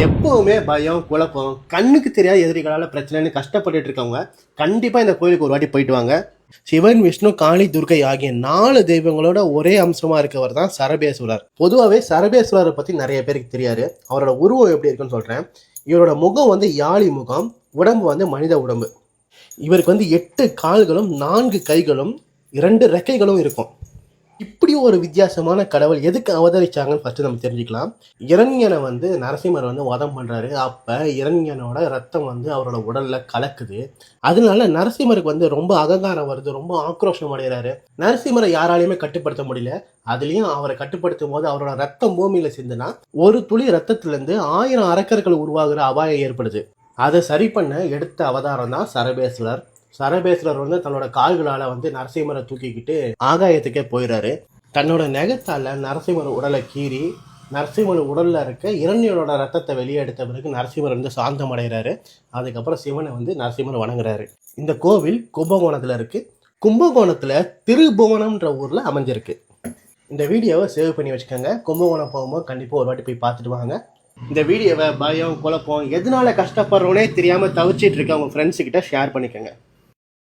எப்பவுமே பயம் குழப்பம் கண்ணுக்கு தெரியாத எதிரிகளால பிரச்சனைன்னு கஷ்டப்பட்டுட்டு இருக்கவங்க கண்டிப்பா இந்த கோயிலுக்கு ஒரு வாட்டி போயிட்டு வாங்க. சிவன், விஷ்ணு, காளி, துர்கை ஆகிய 4 தெய்வங்களோட ஒரே அம்சமா இருக்கவர் தான் சரபேஸ்வரர். பொதுவாகவே சரபேஸ்வரரை பத்தி நிறைய பேருக்கு தெரியாது. அவரோட உருவம் எப்படி இருக்குன்னு சொல்றேன். இவரோட முகம் வந்து யாழி முகம், உடம்பு வந்து மனித உடம்பு. இவருக்கு வந்து 8 கால்களும் 4 கைகளும் 2 ரெக்கைகளும் இருக்கும். இப்படி ஒரு வித்தியாசமான கடவுள் எதுக்கு அவதரிச்சாங்கன்னு ஃபர்ஸ்ட் நம்ம தெரிஞ்சுக்கலாம். இரண்யனை வந்து நரசிம்மர் வந்து வதம் பண்றாரு. அப்ப இரண்யனோட ரத்தம் வந்து அவரோட உடல்ல கலக்குது. அதனால நரசிம்மருக்கு வந்து ரொம்ப அகங்காரம் வருது, ரொம்ப ஆக்ரோஷம் அடைகிறாரு. நரசிம்மரை யாராலையுமே கட்டுப்படுத்த முடியல. அதுலயும் அவரை கட்டுப்படுத்தும் போது அவரோட ரத்தம் பூமியில சிந்துனா ஒரு துளி ரத்தத்துல இருந்து 1000 அரக்கர்கள் உருவாகிற அபாயம் ஏற்படுது. அதை சரி பண்ண எடுத்த அவதாரம் தான் சரபேஸ்வரர். சரபேஸ்வரர் வந்து தன்னோட கால்களால வந்து நரசிம்மரை தூக்கிக்கிட்டு ஆகாயத்துக்கே போயிடாரு. தன்னோட நெகத்தால நரசிம்மர் உடலை கீறி நரசிம்மர் உடல்ல இருக்க இரண்யனோட ரத்தத்தை வெளியே எடுத்த பிறகு நரசிம்மர் வந்து சாந்தம் அடைகிறாரு. அதுக்கப்புறம் சிவனை வந்து நரசிம்மர் வணங்குறாரு. இந்த கோவில் கும்பகோணத்துல இருக்கு. கும்பகோணத்துல திருபுவனம்ன்ற ஊர்ல அமைஞ்சிருக்கு. இந்த வீடியோவை சேவ் பண்ணி வச்சுக்கோங்க. கும்பகோணம் போகும்போது கண்டிப்பா ஒரு வாட்டி போய் பார்த்துட்டு வாங்க. இந்த வீடியோவை பயம் குழப்பம் எதனால கஷ்டப்படுறோன்னே தெரியாம தவிச்சிட்டு இருக்க உங்க ஃப்ரெண்ட்ஸ் கிட்ட ஷேர் பண்ணிக்கோங்க.